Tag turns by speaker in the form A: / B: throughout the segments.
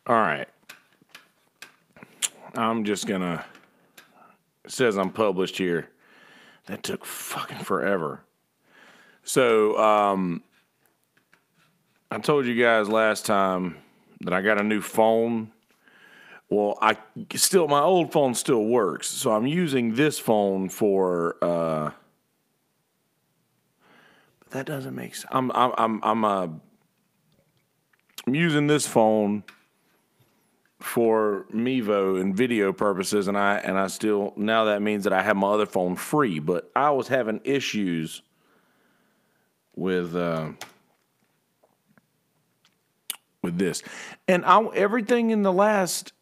A: All right. I'm just gonna. It says I'm published here. That took fucking forever. So, I told you guys last time that I got a new phone. Well, my old phone still works, so I'm using this phone for. But that doesn't make sense. I'm using this phone for Mevo and video purposes, and I still, now that means that I have my other phone free. But I was having issues with this, and everything in the last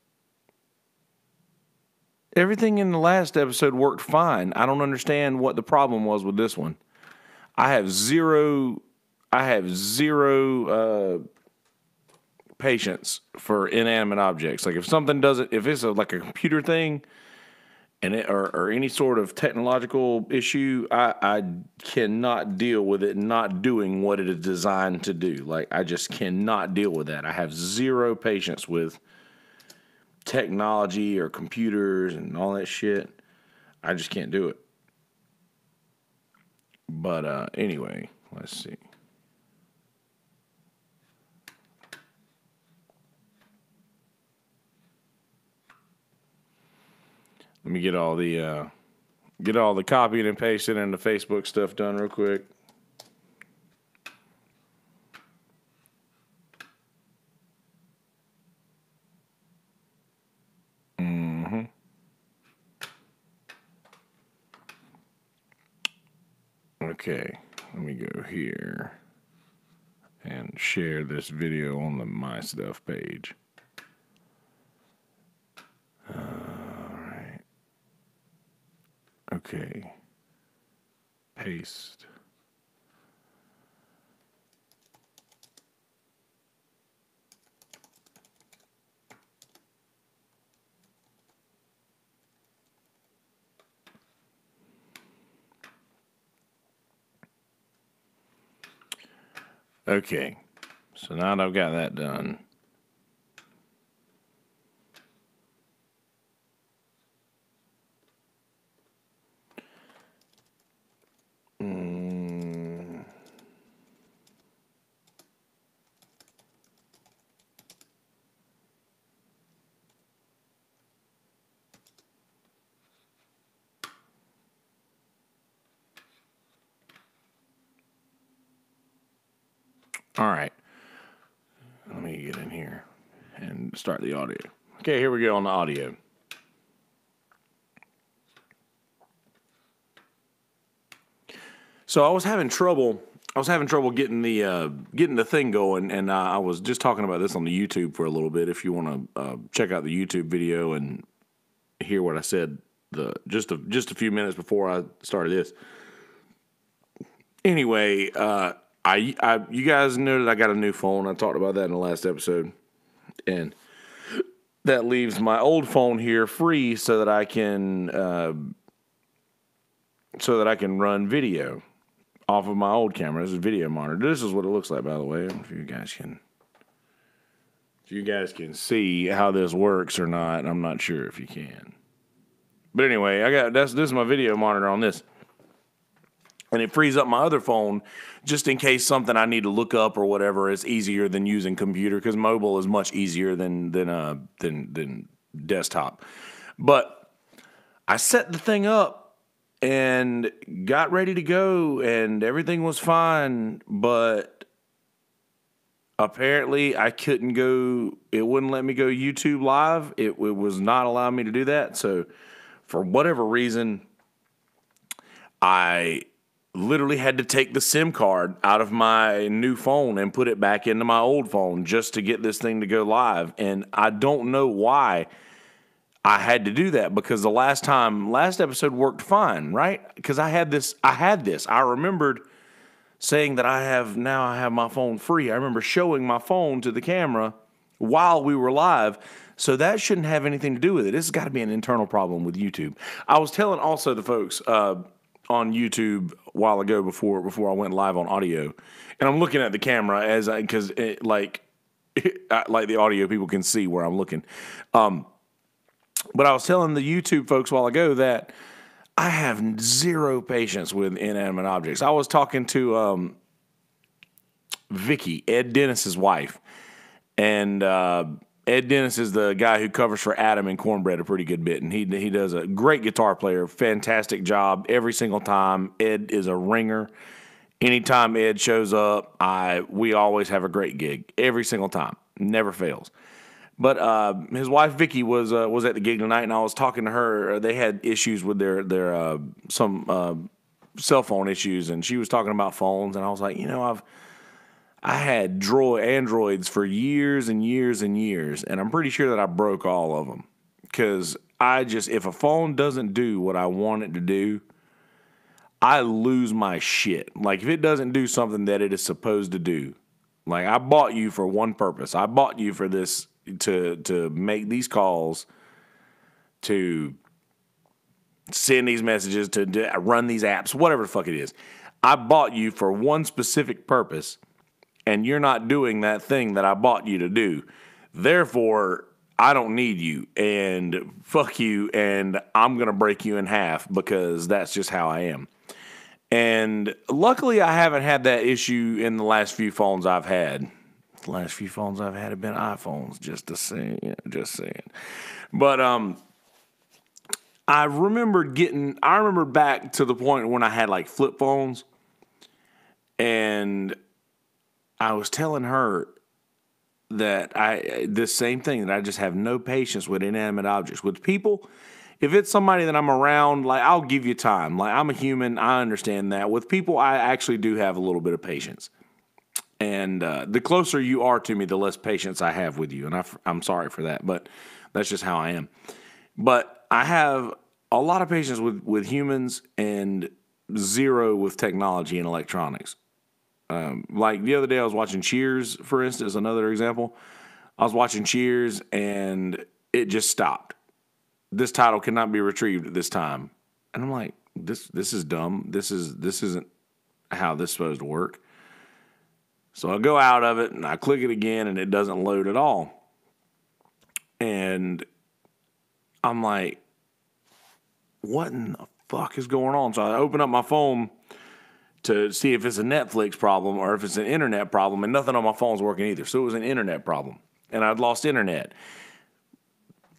A: episode worked fine. I don't understand what the problem was with this one. I have zero patience for inanimate objects. Like if something doesn't, if it's like a computer thing, and or any sort of technological issue, I cannot deal with it not doing what it is designed to do. Like I just cannot deal with that. I have zero patience with technology or computers and all that shit. I just can't do it. But anyway, let's see. Let me get all the copying and pasting and the Facebook stuff done real quick. Okay, let me go here and share this video on the My Stuff page. All right. Okay. Paste. Okay, so now that I've got that done, all right, let me get in here and start the audio. Okay, here we go on the audio. So I was having trouble getting the thing going, and I was just talking about this on the YouTube for a little bit. If you want to check out the YouTube video and hear what I said just a few minutes before I started this. Anyway, you guys know that I got a new phone. I talked about that in the last episode, and that leaves my old phone here free so that I can run video off of my old camera. This is a video monitor. This is what it looks like, by the way. I don't know if you guys can see how this works or not. I'm not sure if you can. But anyway, this is my video monitor on this. And it frees up my other phone just in case something I need to look up or whatever is easier than using computer, because mobile is much easier than desktop. But I set the thing up and got ready to go, and everything was fine, but apparently I couldn't go. It wouldn't let me go YouTube live. It was not allowing me to do that. So for whatever reason, I literally had to take the SIM card out of my new phone and put it back into my old phone just to get this thing to go live. And I don't know why I had to do that, because the last episode worked fine, right? Because I had this. I remembered saying that I have my phone free. I remember showing my phone to the camera while we were live. So that shouldn't have anything to do with it. This has got to be an internal problem with YouTube. I was telling also the folks on YouTube a while ago before I went live on audio, and I'm looking at the camera because like the audio people can see where I'm looking. But I was telling the YouTube folks a while ago that I have zero patience with inanimate objects. I was talking to Vicky, Ed Dennis's wife, and Ed Dennis is the guy who covers for Adam and Cornbread a pretty good bit, and he does a great guitar player, fantastic job every single time. Ed is a ringer. Anytime Ed shows up, we always have a great gig every single time, never fails. But his wife Vicky was at the gig tonight, and I was talking to her. They had issues with their some cell phone issues, and she was talking about phones, and I was like, I had Androids for years and years and years, and I'm pretty sure that I broke all of them because if a phone doesn't do what I want it to do, I lose my shit. Like if it doesn't do something that it is supposed to do, like I bought you for one purpose. I bought you for this. To make these calls, to send these messages, to run these apps, whatever the fuck it is. I bought you for one specific purpose, and you're not doing that thing that I bought you to do. Therefore, I don't need you, and fuck you, and I'm going to break you in half because that's just how I am. And luckily, I haven't had that issue in the last few phones I've had. The last few phones I've had have been iPhones, just saying. But I remember back to the point when I had like flip phones, and I was telling her that this same thing, that I just have no patience with inanimate objects. With people, if it's somebody that I'm around, like I'll give you time. Like I'm a human, I understand that. With people, I actually do have a little bit of patience. And the closer you are to me, the less patience I have with you. And I'm sorry for that, but that's just how I am. But I have a lot of patience with humans and zero with technology and electronics. Like the other day I was watching Cheers, for instance, another example. I was watching Cheers and it just stopped. This title cannot be retrieved at this time. And I'm like, this is dumb. This isn't how this is supposed to work. So I go out of it and I click it again and it doesn't load at all. And I'm like, what in the fuck is going on? So I open up my phone to see if it's a Netflix problem or if it's an internet problem, and nothing on my phone's working either. So it was an internet problem. And I'd lost internet.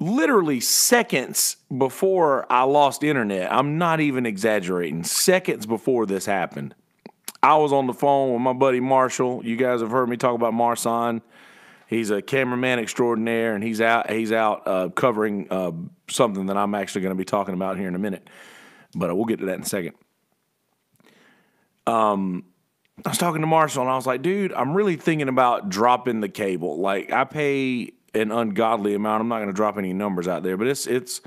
A: Literally seconds before I lost internet, I'm not even exaggerating, seconds before this happened, I was on the phone with my buddy Marshall. You guys have heard me talk about Marson. He's a cameraman extraordinaire, and he's out covering something that I'm actually going to be talking about here in a minute. But we'll get to that in a second. I was talking to Marshall, and I was like, dude, I'm really thinking about dropping the cable. Like, I pay an ungodly amount. I'm not going to drop any numbers out there, but it's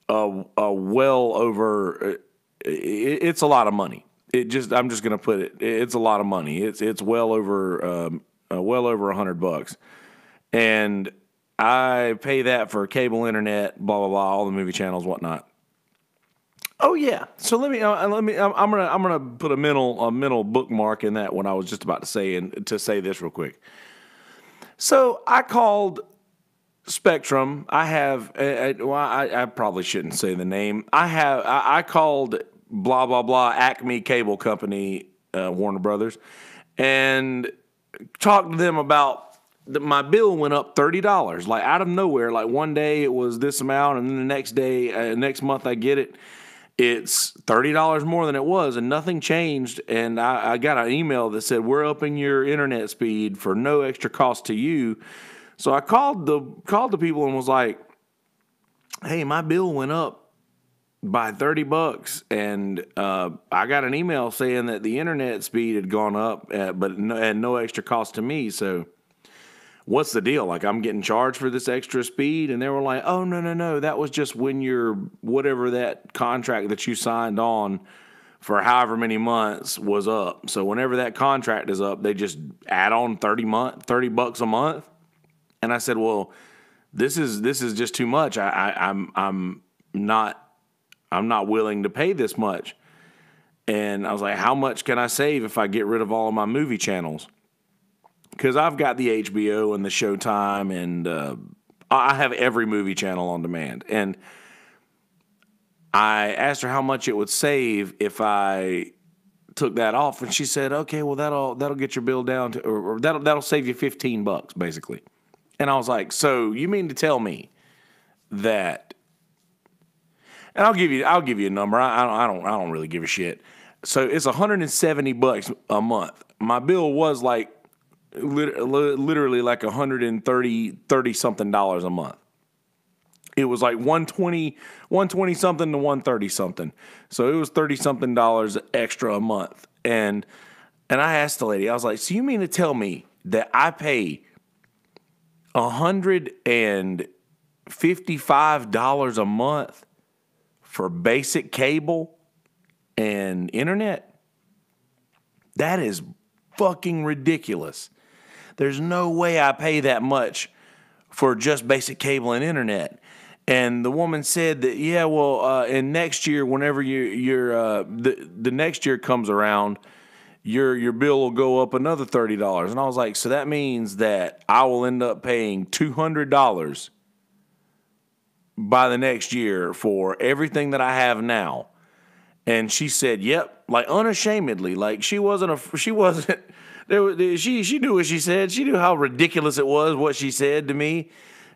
A: well over. It's a lot of money. I'm just gonna put it. It's a lot of money. It's well over $100, and I pay that for cable internet, blah blah blah, all the movie channels, whatnot. Oh yeah. So I'm gonna put a mental bookmark in that what I was just about to say, and to say this real quick. So I called Spectrum. I probably shouldn't say the name. I called blah, blah, blah, Acme Cable Company, Warner Brothers, and talked to them about my bill went up $30, like out of nowhere. Like one day it was this amount, and then the next month I get it, it's $30 more than it was, and nothing changed. And I got an email that said, we're upping your internet speed for no extra cost to you. So I called the people and was like, hey, my bill went up by $30, and I got an email saying that the internet speed had gone up, but at no extra cost to me. So what's the deal? Like, I'm getting charged for this extra speed? And they were like, oh, no, that was just when your whatever that contract that you signed on for however many months was up. So whenever that contract is up, they just add on $30 a month. And I said, well, this is just too much. I'm not willing to pay this much. And I was like, how much can I save if I get rid of all of my movie channels? because I've got the HBO and the Showtime, and I have every movie channel on demand. And I asked her how much it would save if I took that off, and she said, "Okay, well that'll get your bill down to, or that'll save you $15 basically." And I was like, "So you mean to tell me that?" And I'll give you a number. I don't really give a shit. So it's $170 a month. My bill was like literally like $130 something a month. It was like 120 something to 130 something. So it was 30 something extra a month. And I asked the lady, I was like, "So you mean to tell me that I pay $155 a month for basic cable and internet? That is fucking ridiculous. There's no way I pay that much for just basic cable and internet." And the woman said that, yeah, well, and next year, whenever the next year comes around, your bill will go up another $30. And I was like, so that means that I will end up paying $200 by the next year for everything that I have now. And she said, "Yep," like unashamedly, like she knew what she said. She knew how ridiculous it was what she said to me,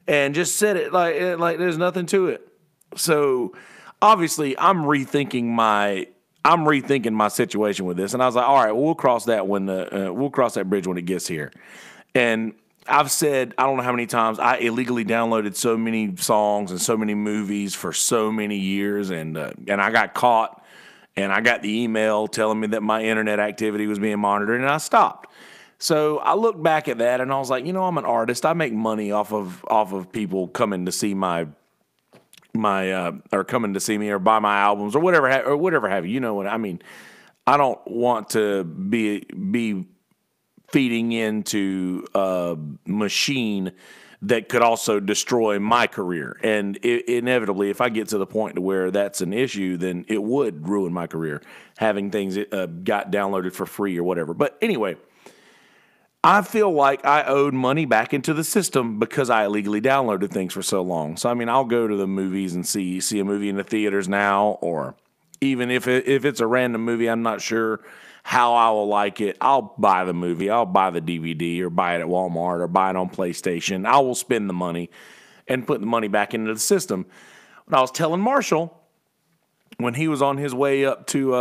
A: and just said it like there's nothing to it. So obviously, I'm rethinking my situation with this, and I was like, all right, well, we'll cross that bridge when it gets here. And I've said, I don't know how many times, I illegally downloaded so many songs and so many movies for so many years, and I got caught, and I got the email telling me that my internet activity was being monitored, and I stopped. So I looked back at that, and I was like, I'm an artist. I make money off of people coming to see or coming to see me or buy my albums or whatever have you. You know what I mean? I don't want to be feeding into a machine that could also destroy my career. And inevitably, if I get to the point to where that's an issue, then it would ruin my career, having things got downloaded for free or whatever. But anyway, I feel like I owed money back into the system because I illegally downloaded things for so long. So, I mean, I'll go to the movies and see a movie in the theaters now, or even if it's a random movie, I'm not sure how I will like it, I'll buy the movie. I'll buy the DVD or buy it at Walmart or buy it on PlayStation. I will spend the money and put the money back into the system. When I was telling Marshall, when he was on his way up to,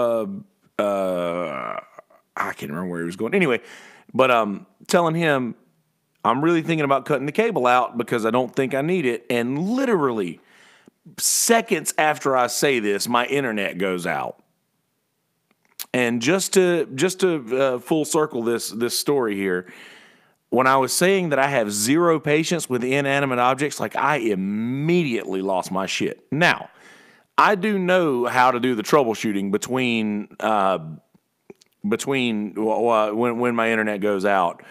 A: I can't remember where he was going. Anyway, but telling him, I'm really thinking about cutting the cable out because I don't think I need it. And literally seconds after I say this, my internet goes out. And just to full circle this story here, when I was saying that I have zero patience with inanimate objects, like I immediately lost my shit. Now, I do know how to do the troubleshooting between when my internet goes out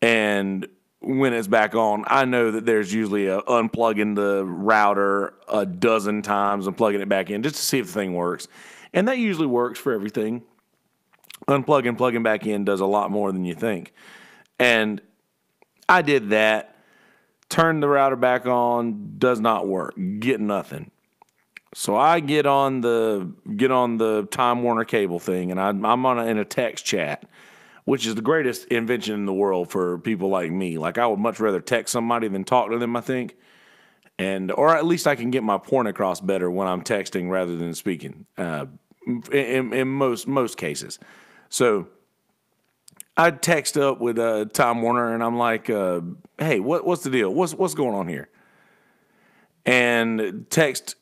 A: and when it's back on. I know that there's usually unplugging the router a dozen times and plugging it back in just to see if the thing works. And that usually works for everything. Unplugging, plugging back in does a lot more than you think. And I did that. Turned the router back on, does not work. Get nothing. So I get on the Time Warner cable thing, and I'm in a text chat, which is the greatest invention in the world for people like me. Like, I would much rather text somebody than talk to them, I think. Or at least I can get my point across better when I'm texting rather than speaking, in most cases. So I text up with Time Warner, and I'm like, hey, what's the deal? What's going on here? And text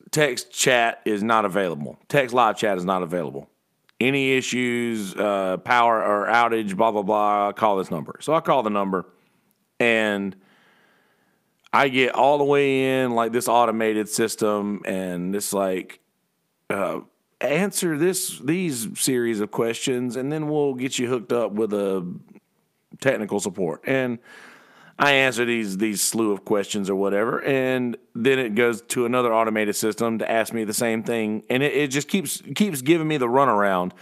A: chat is not available. Text live chat is not available. Any issues, power or outage, blah, blah, blah, call this number. So I call the number, and I get all the way in, like, this automated system, and it's like, answer these series of questions, and then we'll get you hooked up with a technical support. And I answer these slew of questions or whatever, and then it goes to another automated system to ask me the same thing, and it just keeps giving me the runaround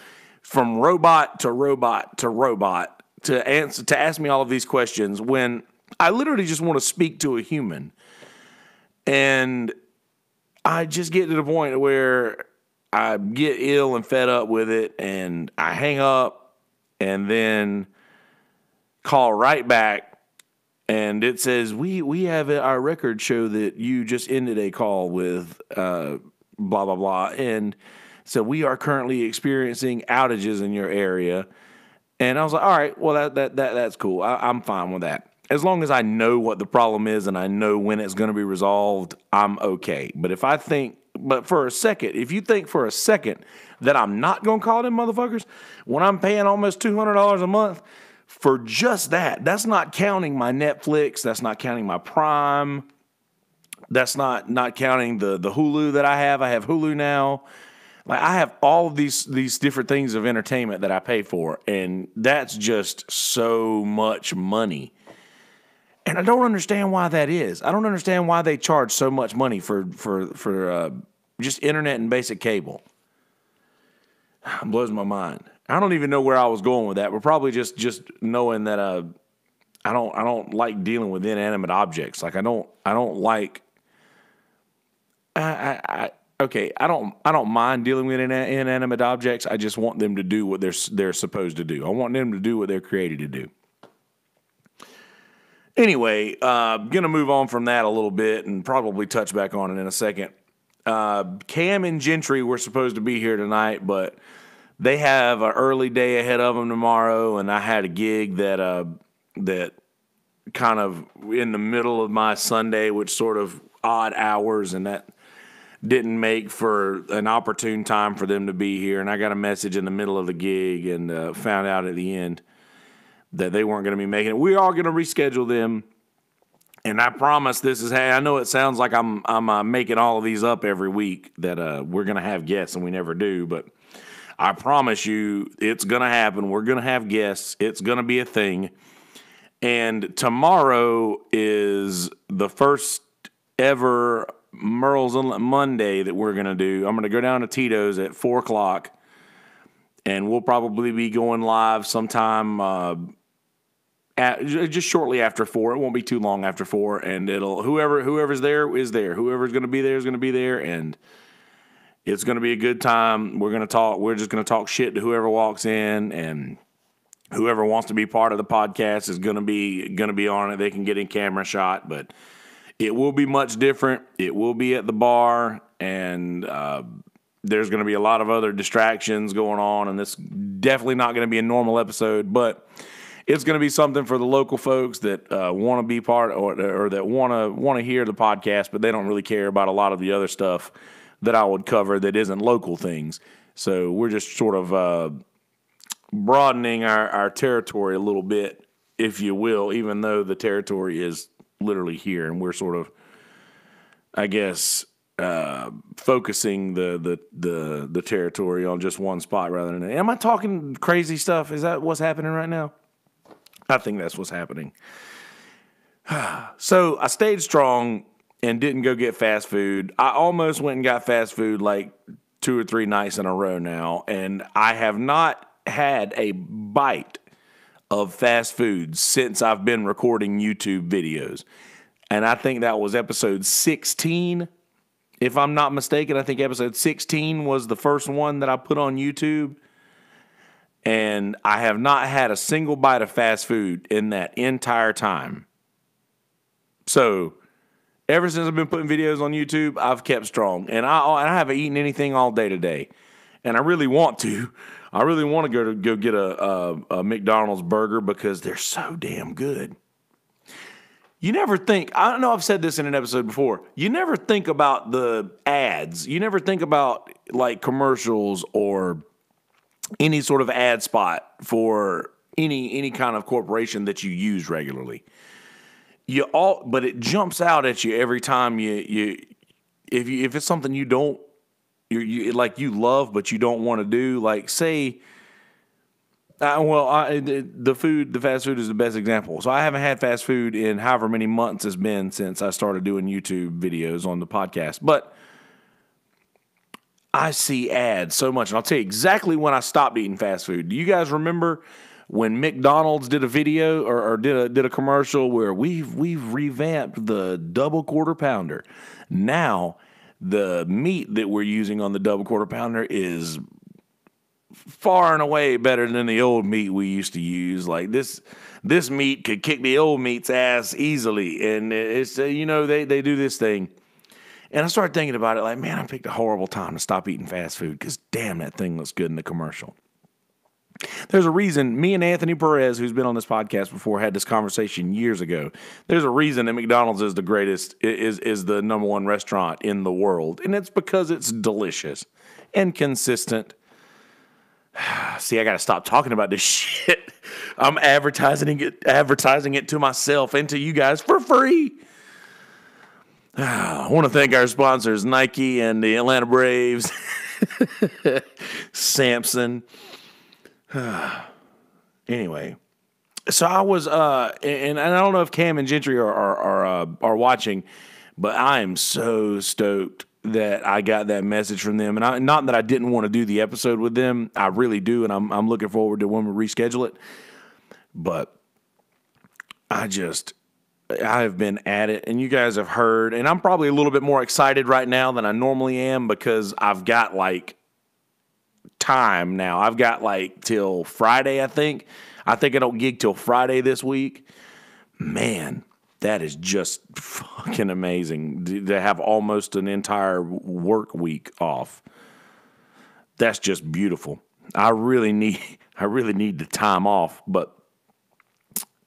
A: from robot to robot to robot to ask me all of these questions when I literally just want to speak to a human. And I just get to the point where I get ill and fed up with it, and I hang up and then call right back, and it says, we have our records show that you just ended a call with blah, blah, blah. And so we are currently experiencing outages in your area. And I was like, all right, well, that's cool. I'm fine with that. As long as I know what the problem is and I know when it's going to be resolved, I'm okay. But if you think for a second that I'm not going to call them motherfuckers, when I'm paying almost $200 a month for just that, that's not counting my Netflix, that's not counting my Prime, that's not counting the Hulu that I have. I have Hulu now. Like, I have all of these different things of entertainment that I pay for, and that's just so much money. And I don't understand why that is. I don't understand why they charge so much money for just internet and basic cable. It blows my mind. I don't even know where I was going with that. We're probably just knowing that I don't like dealing with inanimate objects. Like, I don't like. Okay, I don't mind dealing with inanimate objects. I just want them to do what they're supposed to do. I want them to do what they're created to do. Anyway, gonna move on from that a little bit and probably touch back on it in a second. Cam and Gentry were supposed to be here tonight, but they have an early day ahead of them tomorrow, and I had a gig that kind of in the middle of my Sunday, which sort of odd hours, and that didn't make for an opportune time for them to be here. And I got a message in the middle of the gig and found out at the end that they weren't going to be making it. We are going to reschedule them. And I promise I know it sounds like I'm making all of these up every week that we're going to have guests, and we never do. But I promise you it's going to happen. We're going to have guests. It's going to be a thing. And tomorrow is the first ever Merle's Inlet Monday that we're going to do. I'm going to go down to Tito's at 4 o'clock, and we'll probably be going live sometime just shortly after 4. It won't be too long after 4, and whoever's there is there. Whoever's going to be there is going to be there, and it's going to be a good time. We're going to talk. We're just going to talk shit to whoever walks in, and whoever wants to be part of the podcast is going to be on it. They can get in camera shot, but it will be much different. It will be at the bar, and there's going to be a lot of other distractions going on, and this definitely not going to be a normal episode, but it's going to be something for the local folks that want to be part or that want to hear the podcast, but they don't really care about a lot of the other stuff that I would cover that isn't local things. So we're just sort of broadening our territory a little bit, if you will, even though the territory is literally here, and we're sort of, I guess, focusing the territory on just one spot rather than. Am I talking crazy stuff? Is that what's happening right now? I think that's what's happening. So I stayed strong and didn't go get fast food. I almost went and got fast food like 2 or 3 nights in a row now, and I have not had a bite of fast food since I've been recording YouTube videos. And I think that was episode 16. If I'm not mistaken, I think episode 16 was the first one that I put on YouTube. And I have not had a single bite of fast food in that entire time. So, ever since I've been putting videos on YouTube, I've kept strong. And I haven't eaten anything all day today. And I really want to. I really want to go get a McDonald's burger because they're so damn good. You never think, I know I've said this in an episode before, you never think about the ads. You never think about like commercials or any sort of ad spot for any kind of corporation that you use regularly. But it jumps out at you every time if it's something you don't you love but you don't want to do, like say the fast food is the best example. So I haven't had fast food in however many months it's been since I started doing YouTube videos on the podcast, but I see ads so much, and I'll tell you exactly when I stopped eating fast food. Do you guys remember when McDonald's did a video or did a commercial where we've revamped the double quarter pounder. Now the meat that we're using on the double quarter pounder is far and away better than the old meat we used to use. Like this meat could kick the old meat's ass easily. And it's, they do this thing. And I started thinking about it like, man, I picked a horrible time to stop eating fast food because damn, that thing looks good in the commercial. There's a reason me and Anthony Perez, who's been on this podcast before, had this conversation years ago. There's a reason that McDonald's is the greatest, is the number one restaurant in the world. And it's because it's delicious and consistent. See, I got to stop talking about this shit. I'm advertising it to myself and to you guys for free. I want to thank our sponsors, Nike and the Atlanta Braves, Samson. Anyway, so I was, and I don't know if Cam and Gentry are watching, but I am so stoked that I got that message from them. And not that I didn't want to do the episode with them. I really do. And I'm looking forward to when we reschedule it. But I have been at it, and you guys have heard, and I'm probably a little bit more excited right now than I normally am because I've got like time now. I've got like till Friday, I think. I don't gig till Friday this week. Man, that is just fucking amazing to have almost an entire work week off. That's just beautiful. I really need the time off. But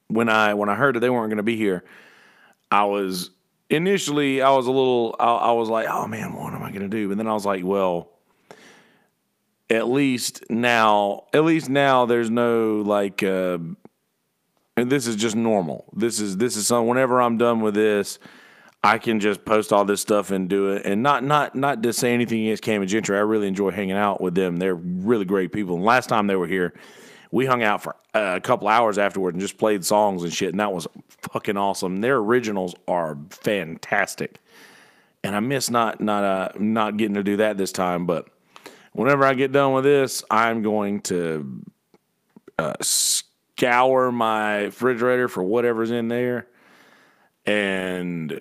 A: when I heard that they weren't going to be here, I was like, oh man, what am I going to do? And then I was like, well, at least now there's no like, and this is just normal. This is some, whenever I'm done with this, I can just post all this stuff and do it. And not to say anything against Cam and Gentry. I really enjoy hanging out with them. They're really great people. And last time they were here, we hung out for a couple hours afterward and just played songs and shit. And that was fucking awesome. Their originals are fantastic. And I miss not getting to do that this time. But whenever I get done with this, I'm going to scour my refrigerator for whatever's in there and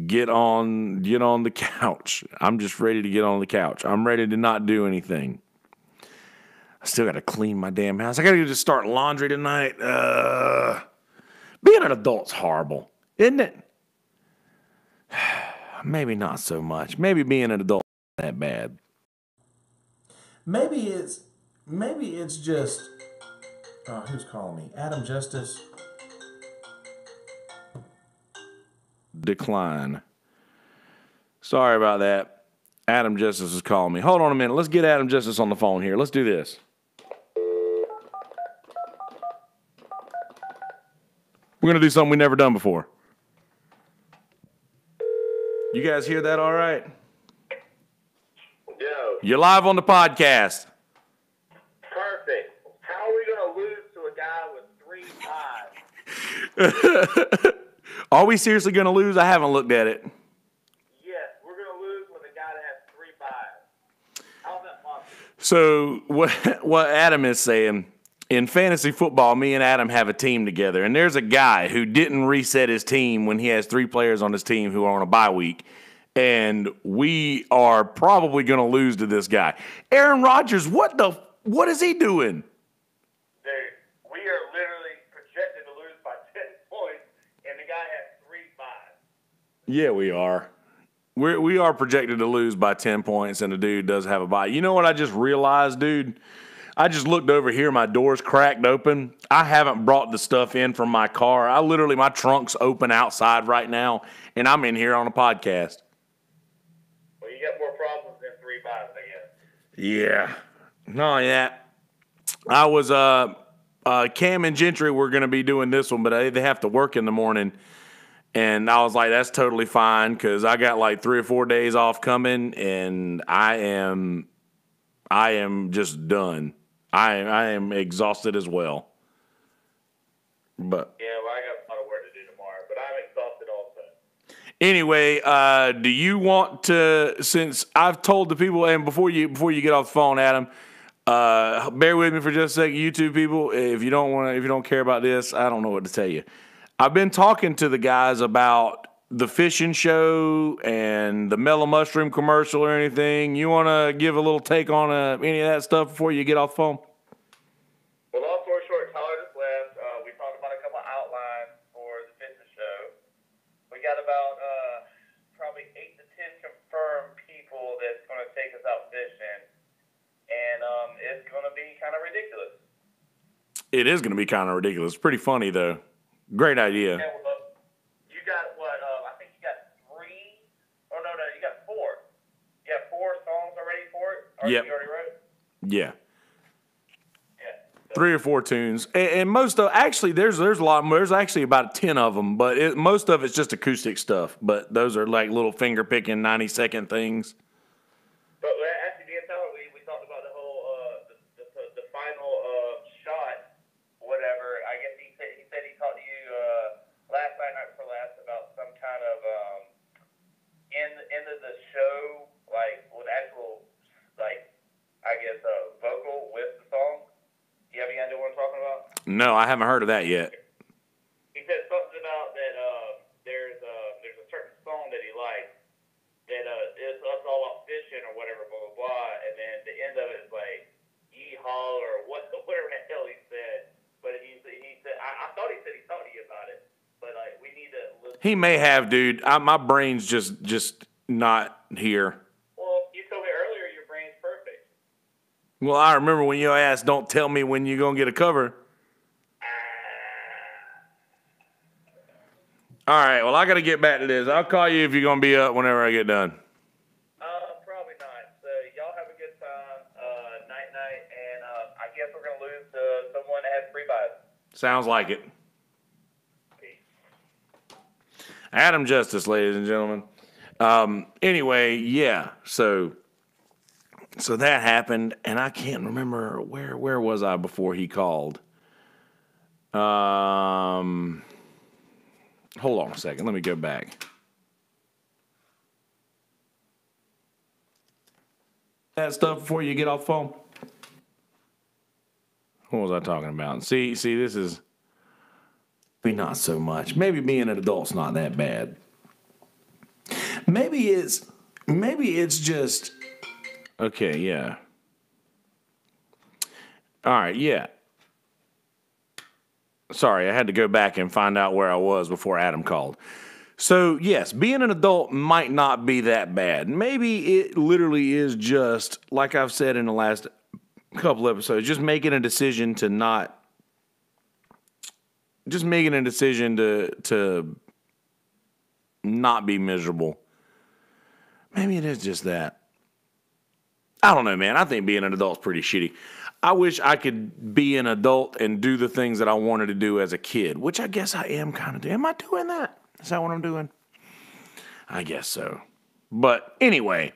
A: get on the couch. I'm just ready to get on the couch. I'm ready to not do anything. I still got to clean my damn house. I got to just start laundry tonight. Being an adult's horrible, isn't it? Maybe not so much. Maybe being an adult isn't that bad. Maybe it's just. Oh, who's calling me? Adam Justice. Decline. Sorry about that. Adam Justice is calling me. Hold on a minute. Let's get Adam Justice on the phone here. Let's do this. We're going to do something we've never done before. You guys hear that all right?
B: Yo.
A: You're live on the podcast.
B: Perfect. How are we going to lose to a guy with 3 ties?
A: Are we seriously going to lose? I haven't looked at it.
B: Yes, we're going to lose with a guy that has 3 ties. How's that possible?
A: So what Adam is saying, in fantasy football, me and Adam have a team together, and there's a guy who didn't reset his team when he has 3 players on his team who are on a bye week, and we are probably going to lose to this guy. Aaron Rodgers, what is he doing?
B: Dude, we are literally projected to lose by 10 points, and the guy has 3 ties.
A: Yeah, we are. We are projected to lose by 10 points, and the dude does have a bye. You know what I just realized, dude? I just looked over here. My door's cracked open. I haven't brought the stuff in from my car. My trunk's open outside right now, and I'm in here on a podcast.
B: Well, you got more problems than 3 buys, I guess.
A: Yeah. Not only that, I was, Cam and Gentry were going to be doing this one, but they have to work in the morning. And I was like, that's totally fine because I got like 3 or 4 days off coming, and I am just done. I am exhausted as well. But
B: yeah, well, I got a lot of work to do tomorrow, but I'm exhausted also.
A: Anyway, do you want to? Since I've told the people, and before you get off the phone, Adam, Bear with me for just a second, YouTube people. If you don't care about this, I don't know what to tell you. I've been talking to the guys about the fishing show and the mellow mushroom commercial or anything. You want to give a little take on any of that stuff before you get off the phone?
B: Well, long story short, Tyler just left. We talked about a couple of outlines for the fishing show. We got about probably 8 to 10 confirmed people that's going to take us out fishing, and it's going to be kind of ridiculous.
A: It is going to be kind of ridiculous. Pretty funny though. Great idea.
B: Yeah, well, you got what? I think you got 3. Oh no, you got 4. You have 4 songs already for it.
A: Yep.
B: You already wrote?
A: Yeah.
B: Yeah.
A: 3 or 4 tunes, and most of actually there's a lot more. There's actually about 10 of them, but most of it's just acoustic stuff. But those are like little finger picking 90-second things.
B: But actually, me and Tyler, we talked about the whole the final shot, whatever. I guess he said he talked to you last night before last about some kind of end of the show, like with actual I guess vocal with the song. You have any idea what I'm talking about?
A: No, I haven't heard of that yet.
B: He said something about that there's a certain song that he likes that it's us all about fishing or whatever, blah, blah, blah, and then the end of it is like yeehaw or whatever the hell he said. But he said, I thought he said he talked to you about it, but like we need to listen.
A: He may have, dude. My brain's just not here.
B: Well, you told me earlier your brain's perfect.
A: Well, I remember when you asked, "Don't tell me when you're gonna get a cover." All right, well, I got to get back to this. I'll call you if you're going to be up whenever I get done.
B: Probably not. So y'all have a good time. Night, and I guess we're going to lose to someone that has free buys.
A: Sounds like it.
B: Peace.
A: Adam Justice, ladies and gentlemen. Anyway, yeah, so that happened, and I can't remember where was I before he called. Hold on a second. Let me go back. That stuff before you get off the phone. What was I talking about? See, this is not so much. Maybe being an adult's not that bad. Maybe it's just okay, yeah. All right, yeah. Sorry, I had to go back and find out where I was before Adam called. So, yes, being an adult might not be that bad. Maybe it literally is just, like I've said in the last couple episodes, just making a decision to not be miserable. Maybe it is just that. I don't know, man. I think being an adult is pretty shitty. I wish I could be an adult and do the things that I wanted to do as a kid, which I guess I am kind of doing. Am I doing that? Is that what I'm doing? I guess so. But anyway,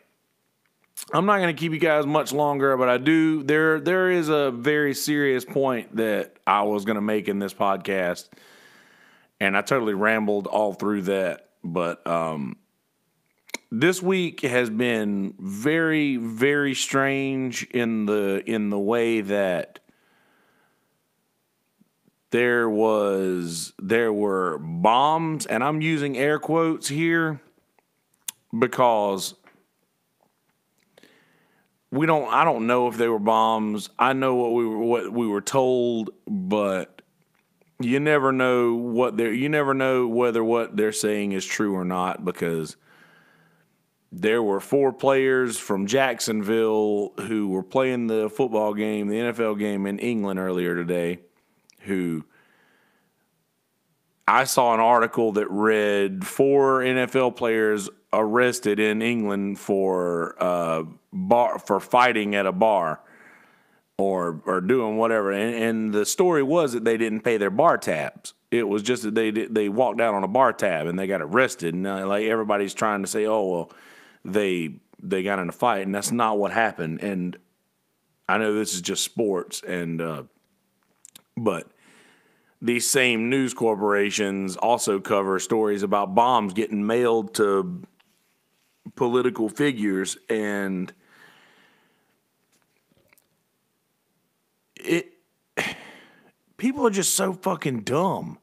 A: I'm not going to keep you guys much longer, but I do. There is a very serious point that I was going to make in this podcast, and I totally rambled all through that. But this week has been very, very strange in the way that there were bombs, and I'm using air quotes here because I don't know if they were bombs. I know what we were told, but you never know whether what they're saying is true or not, because there were 4 players from Jacksonville who were playing the football game, the NFL game in England earlier today, who I saw an article that read 4 NFL players arrested in England for fighting at a bar or doing whatever. And the story was that they didn't pay their bar tabs. It was just that they walked out on a bar tab and they got arrested. And like everybody's trying to say, oh, well, they got in a fight, and that's not what happened. And I know this is just sports, but these same news corporations also cover stories about bombs getting mailed to political figures, and People are just so fucking dumb.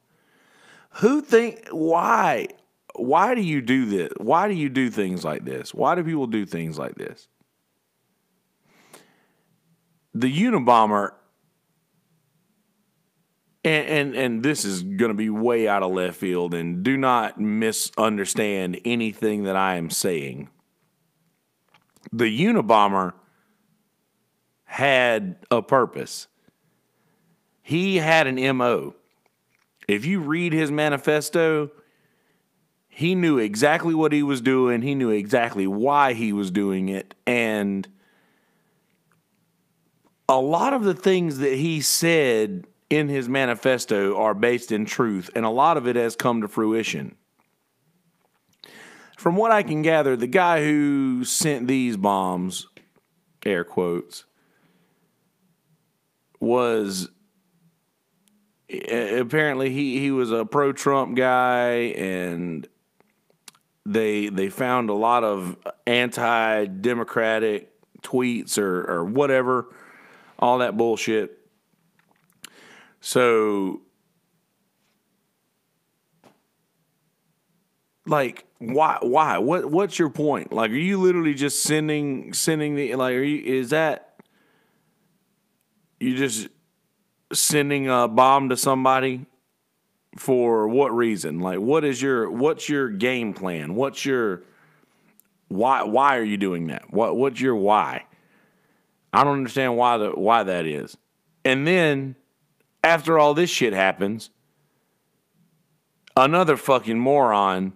A: Why? Why do you do this? Why do you do things like this? Why do people do things like this? The Unabomber, and this is going to be way out of left field, and do not misunderstand anything that I am saying. The Unabomber had a purpose. He had an MO. If you read his manifesto, he knew exactly what he was doing. He knew exactly why he was doing it. And a lot of the things that he said in his manifesto are based in truth, and a lot of it has come to fruition. From what I can gather, the guy who sent these bombs, air quotes, was apparently he was a pro-Trump guy, and they found a lot of anti-democratic tweets or whatever, all that bullshit. So, like, why? What's your point? Like, are you literally just sending the, like, is that you just sending a bomb to somebody for what reason? Like, what's your game plan? What's your why are you doing that? What's your why? I don't understand why that is. And then after all this shit happens, another fucking moron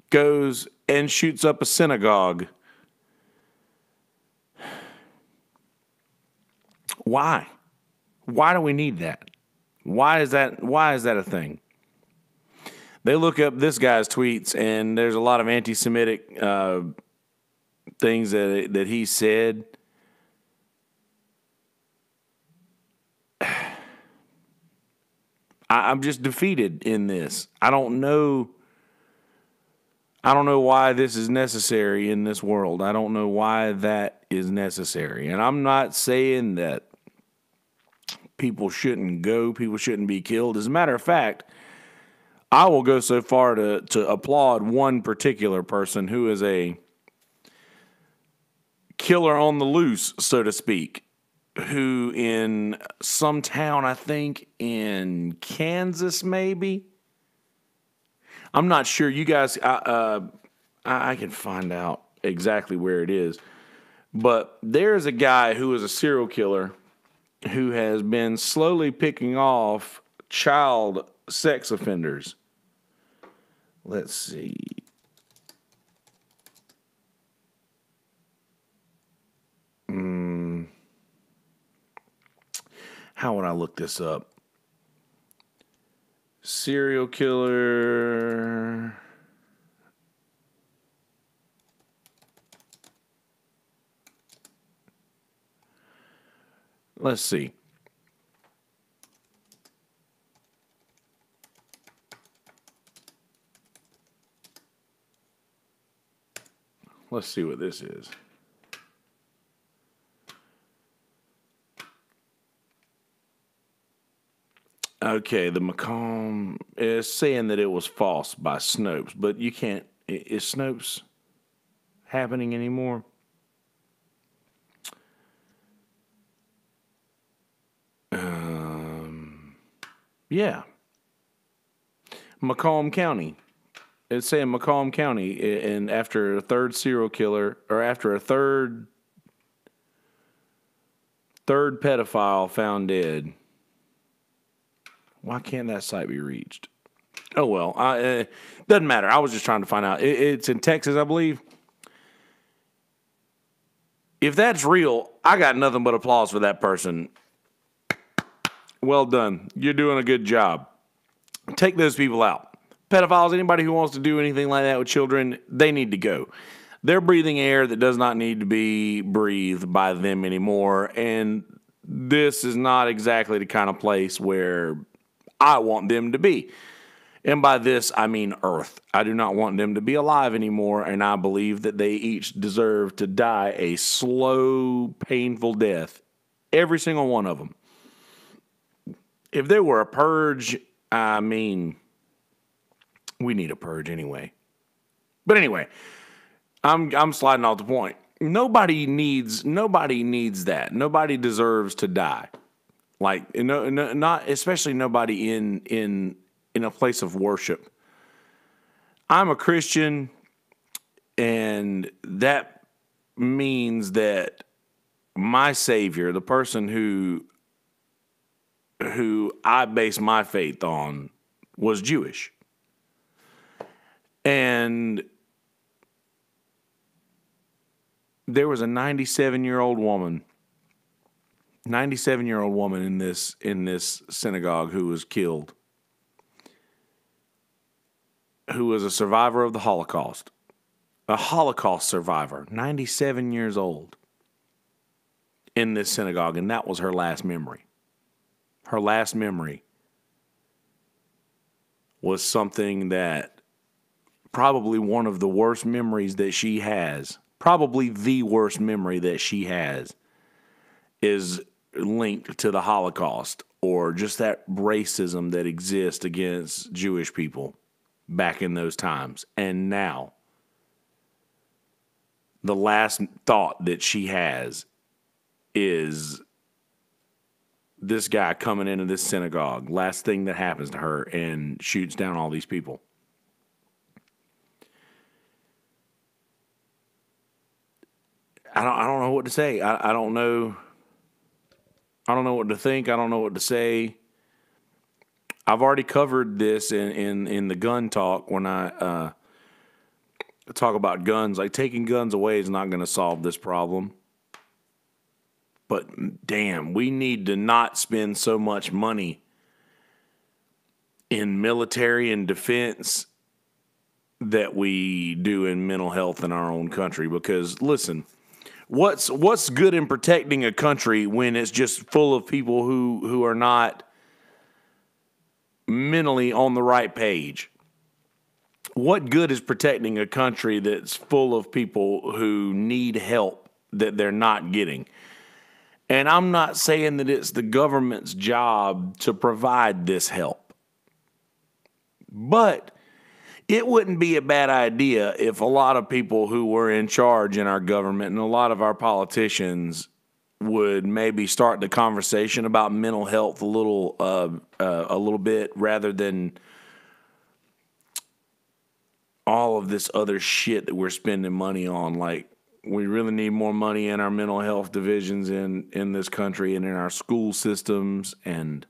A: goes and shoots up a synagogue. Why? Why do we need that? Why is that a thing? They look up this guy's tweets, and there's a lot of anti-Semitic things that he said. I'm just defeated in this. I don't know why this is necessary in this world. I don't know why that is necessary. And I'm not saying that people shouldn't go, people shouldn't be killed. As a matter of fact, I will go so far to applaud one particular person who is a killer on the loose, so to speak, who in some town, I think in Kansas, maybe. I'm not sure. You guys, I can find out exactly where it is. But there's a guy who is a serial killer who has been slowly picking off child sex offenders. Let's see. How would I look this up? Serial killer. Let's see. Let's see what this is. Okay, the Macomb is saying that it was false by Snopes, but you can't. Is Snopes happening anymore? Yeah. Macomb County. It's saying Macomb County, and after a third serial killer, or after a third pedophile found dead. Why can't that site be reached? Oh, well, doesn't matter. I was just trying to find out. It's in Texas, I believe. If that's real, I got nothing but applause for that person. Well done. You're doing a good job. Take those people out. Pedophiles, anybody who wants to do anything like that with children, they need to go. They're breathing air that does not need to be breathed by them anymore, and this is not exactly the kind of place where I want them to be. And by this, I mean Earth. I do not want them to be alive anymore, and I believe that they each deserve to die a slow, painful death. Every single one of them. if there were a purge, I mean, we need a purge anyway. But anyway, I'm sliding off the point. Nobody needs that. Nobody deserves to die. Like, not especially nobody in a place of worship. I'm a Christian, and that means that my Savior, the person who I base my faith on, was Jewish. And there was a 97-year-old woman in this synagogue who was killed, who was a survivor of the Holocaust. A Holocaust survivor, 97 years old, in this synagogue, and that was her last memory. Her last memory was something that probably one of the worst memories that she has, probably the worst memory that she has, is linked to the Holocaust, or just that racism that exists against Jewish people back in those times. And now, the last thought that she has is this guy coming into this synagogue, last thing that happens to her, and shoots down all these people. I don't know what to say. I don't know. I don't know what to think. I don't know what to say. I've already covered this in the gun talk when I talk about guns. Like, taking guns away is not going to solve this problem. But damn, we need to not spend so much money in military and defense that we do in mental health in our own country. Because listen, what's good in protecting a country when it's just full of people who are not mentally on the right page? What good is protecting a country that's full of people who need help that they're not getting? And I'm not saying that it's the government's job to provide this help, but it wouldn't be a bad idea if a lot of people who were in charge in our government and a lot of our politicians would maybe start the conversation about mental health a little bit, rather than all of this other shit that we're spending money on. Like, we really need more money in our mental health divisions in this country and in our school systems. And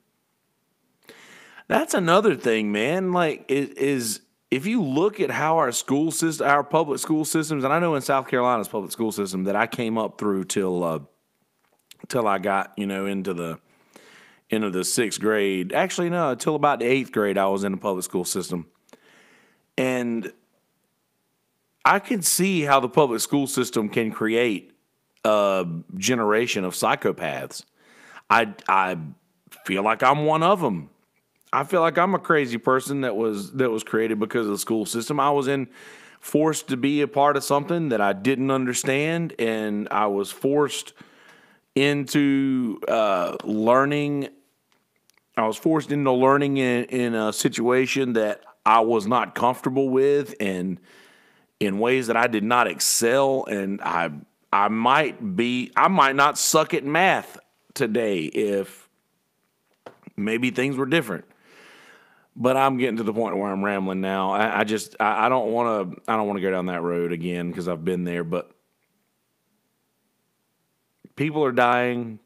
A: that's another thing, man. Like, is if you look at how our school system, our public school systems, and I know in South Carolina's public school system that I came up through till I got, into the sixth grade. Actually, no, until about the eighth grade, I was in the public school system. And I can see how the public school system can create a generation of psychopaths. I feel like I'm one of them. I feel like I'm a crazy person that was created because of the school system. I was forced to be a part of something that I didn't understand, and I was forced into learning. I was forced into learning in a situation that I was not comfortable with, and in ways that I did not excel. And I might not suck at math today if maybe things were different. But I'm getting to the point where I'm rambling now. I don't want to go down that road again because I've been there. But people are dying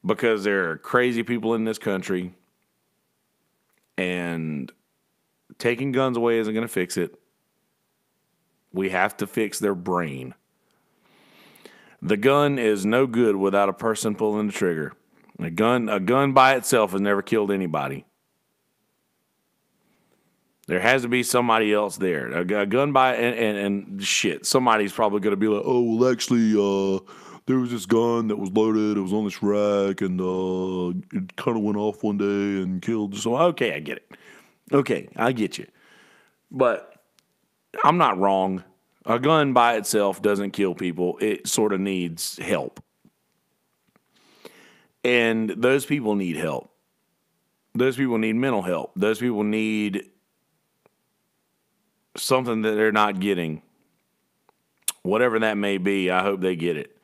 A: because there are crazy people in this country, and taking guns away isn't going to fix it. We have to fix their brain. The gun is no good without a person pulling the trigger. A gun by itself has never killed anybody. There has to be somebody else there. A gun by and shit. Somebody's probably going to be like, oh, well, actually, there was this gun that was loaded. It was on this rack, and it kind of went off one day and killed. So okay, I get it. Okay, I get you. But I'm not wrong. A gun by itself doesn't kill people. It sort of needs help. And those people need help. Those people need mental help. Those people need something that they're not getting. Whatever that may be, I hope they get it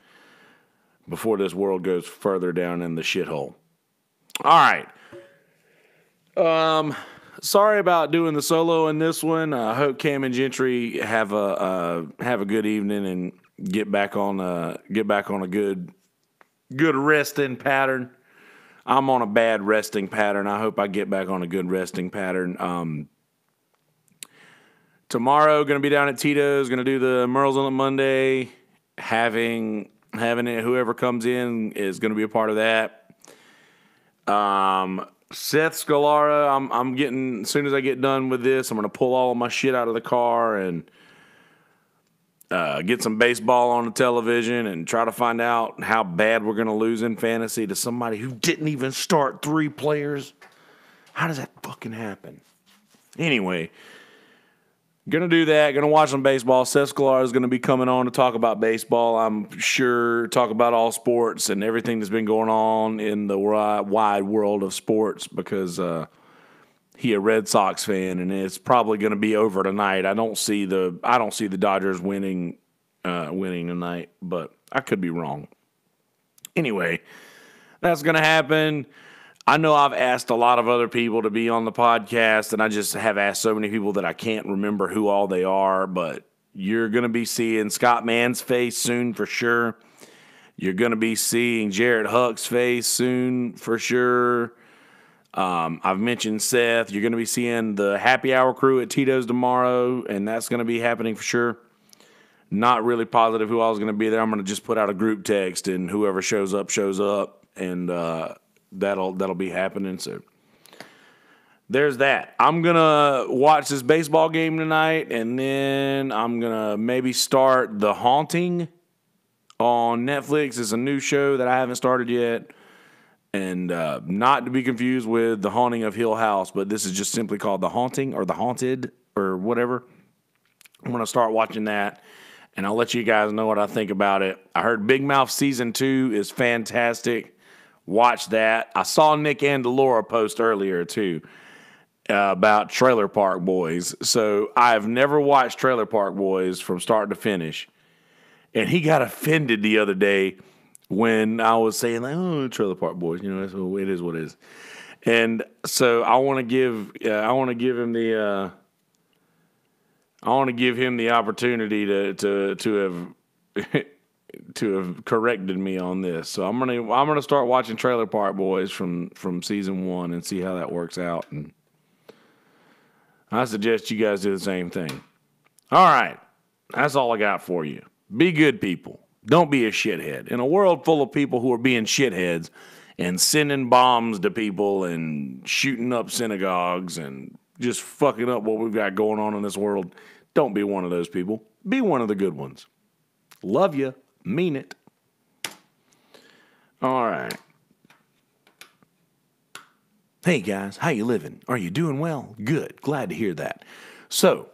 A: before this world goes further down in the shithole. All right. Sorry about doing the solo in this one. I hope Cam and Gentry have a good evening and get back on a good resting pattern. I'm on a bad resting pattern. I hope I get back on a good resting pattern. Tomorrow, going to be down at Tito's. Going to do the Merle's on a Monday. Having it. Whoever comes in is going to be a part of that. Seth Scalara, I'm getting, as soon as I get done with this, I'm going to pull all of my shit out of the car and get some baseball on the television and try to find out how bad we're going to lose in fantasy to somebody who didn't even start 3 players. How does that fucking happen? Anyway, going to do that. Going to watch some baseball. Seth Scalara is going to be coming on to talk about baseball. I'm sure talk about all sports and everything that's been going on in the wide world of sports because he a Red Sox fan and it's probably going to be over tonight. I don't see the Dodgers winning tonight, but I could be wrong. Anyway, that's going to happen. I know I've asked a lot of other people to be on the podcast, and I just have asked so many people that I can't remember who all they are, but you're going to be seeing Scott Mann's face soon for sure. You're going to be seeing Jared Huck's face soon for sure. I've mentioned Seth. You're going to be seeing the happy hour crew at Tito's tomorrow, and that's going to be happening for sure. Not really positive who all is going to be there. I'm going to just put out a group text, and whoever shows up, and that'll be happening. So there's that. I'm gonna watch this baseball game tonight, and then I'm gonna maybe start The Haunting on Netflix. It's a new show that I haven't started yet, and not to be confused with The Haunting of Hill House, but this is just simply called The Haunting or The Haunted or whatever. I'm gonna start watching that, and I'll let you guys know what I think about it. I heard Big Mouth Season 2 is fantastic. Watch that. I saw Nick Andalora post earlier, too, about Trailer Park Boys. So I've never watched Trailer Park Boys from start to finish. And he got offended the other day when I was saying, like, oh, Trailer Park Boys. You know, it is what it is. And so I want to give him the opportunity to have to have corrected me on this. So I'm gonna start watching Trailer Park Boys from season 1 and see how that works out. And I suggest you guys do the same thing. All right, that's all I got for you. Be good people. Don't be a shithead. In a world full of people who are being shitheads and sending bombs to people and shooting up synagogues and just fucking up what we've got going on in this world, don't be one of those people. Be one of the good ones. Love you. Mean it. All right. Hey guys, how you living? Are you doing well? Good. Glad to hear that. So,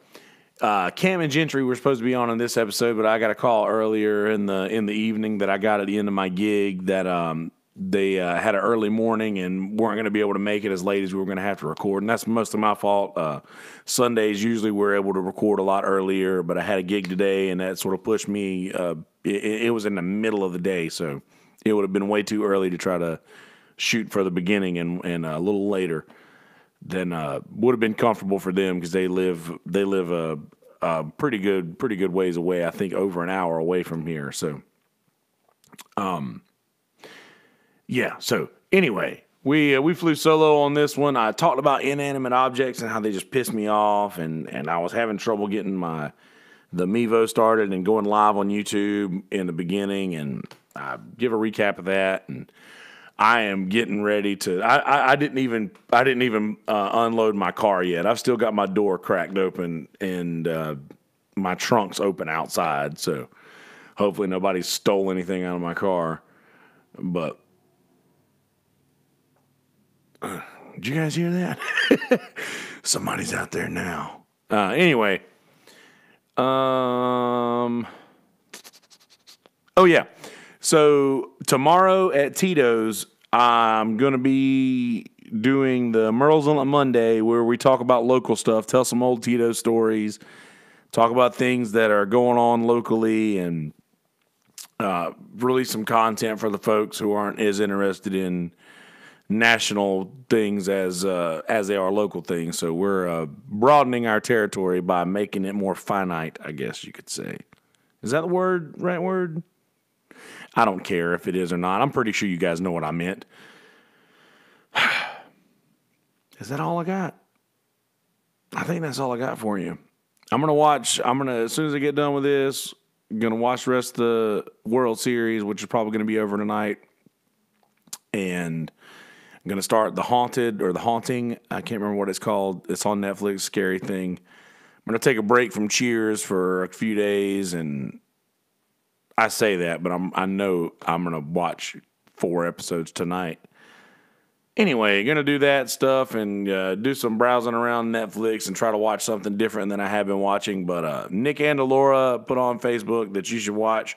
A: Cam and Gentry were supposed to be on in this episode, but I got a call earlier in the evening that I got at the end of my gig that they had an early morning and weren't going to be able to make it as late as we were going to have to record, and that's most of my fault. Sundays usually we're able to record a lot earlier, but I had a gig today, and that sort of pushed me. It was in the middle of the day, so it would have been way too early to try to shoot for the beginning and a little later than would have been comfortable for them because they live a pretty good ways away. I think over an hour away from here. So, yeah. So anyway, we flew solo on this one. I talked about inanimate objects and how they just pissed me off, and I was having trouble getting the Mevo started and going live on YouTube in the beginning, and I give a recap of that, and I am getting ready to. I didn't even unload my car yet. I've still got my door cracked open and my trunk's open outside. So hopefully nobody stole anything out of my car. But did you guys hear that? Somebody's out there now. Anyway. Oh yeah. So tomorrow at Tito's, I'm going to be doing the Merle's on Monday where we talk about local stuff, tell some old Tito stories, talk about things that are going on locally, and release some content for the folks who aren't as interested in national things as they are local things. So we're broadening our territory by making it more finite, I guess you could say. Is that the right word? I don't care if it is or not. I'm pretty sure you guys know what I meant. Is that all I got? I think that's all I got for you. As soon as I get done with this, I'm going to watch the rest of the World Series, which is probably going to be over tonight. And I'm going to start The Haunting. I can't remember what it's called. It's on Netflix, scary thing. I'm going to take a break from Cheers for a few days, and I say that, but I know I'm going to watch 4 episodes tonight. Anyway, going to do that stuff and do some browsing around Netflix and try to watch something different than I have been watching. But Nick Andalora put on Facebook that you should watch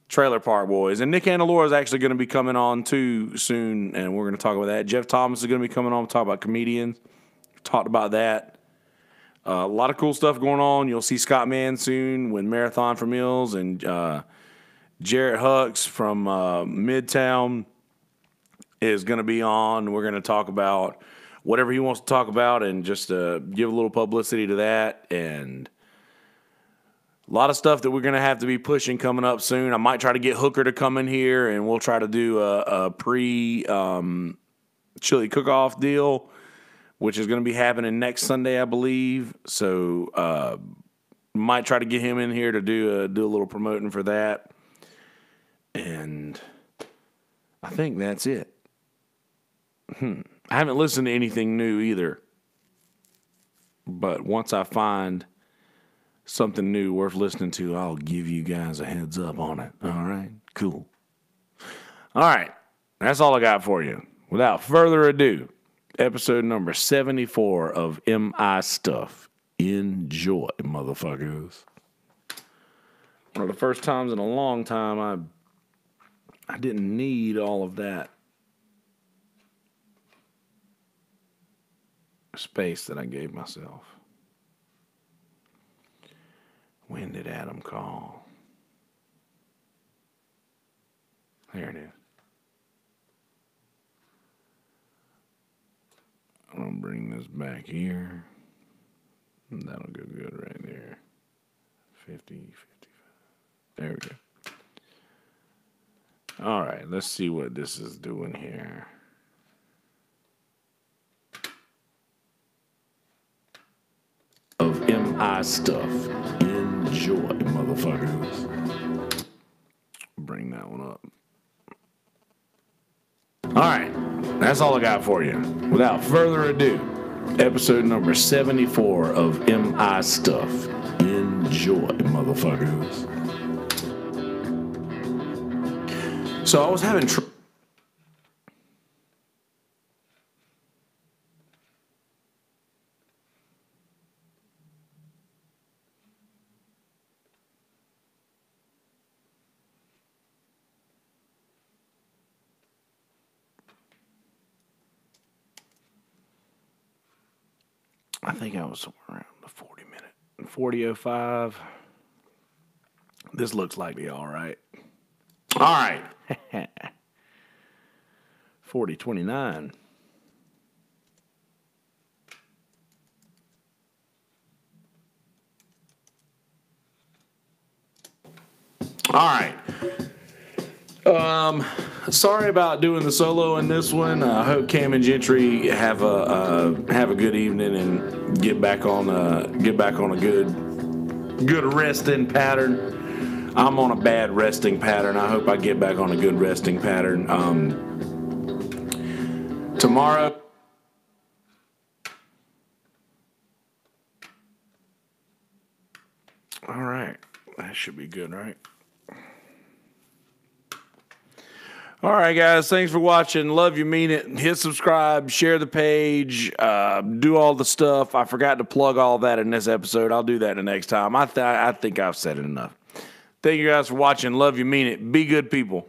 A: Trailer Park Boys. And Nick Andalora is actually going to be coming on too soon, and we're going to talk about that. Jeff Thomas is going to be coming on to talk about comedians. Talked about that. A lot of cool stuff going on. You'll see Scott Mann soon with Marathon for Meals, and Jarrett Hucks from Midtown is going to be on. We're going to talk about whatever he wants to talk about and just give a little publicity to that. And a lot of stuff that we're going to have to be pushing coming up soon. I might try to get Hooker to come in here, and we'll try to do a pre-chili cook-off deal, which is going to be happening next Sunday, I believe. So might try to get him in here to do a little promoting for that. And I think that's it. I haven't listened to anything new either. But once I find something new worth listening to, I'll give you guys a heads up on it. All right? Cool. All right. That's all I got for you. Without further ado, episode number 74 of MI Stuff. Enjoy, motherfuckers. One of the first times in a long time I didn't need all of that space that I gave myself. When did Adam call? There it is. I'm going to bring this back here. That'll go good right there. 50, 55. There we go. All right, let's see what this is doing here. Of MI Stuff. Enjoy, motherfuckers. Bring that one up. All right, that's all I got for you. Without further ado, episode number 74 of MI Stuff. Enjoy, motherfuckers. So I was having I think I was somewhere around the 40-minute, 40:05. This looks like the all right. All right. 40:29. All right. Sorry about doing the solo in this one. I hope Cam and Gentry have a good evening and get back on a good resting pattern. I'm on a bad resting pattern. I hope I get back on a good resting pattern. Tomorrow. All right. That should be good, right? All right, guys. Thanks for watching. Love you, mean it. Hit subscribe, share the page, do all the stuff. I forgot to plug all that in this episode. I'll do that the next time. I think I've said it enough. Thank you guys for watching. Love you, mean it. Be good people.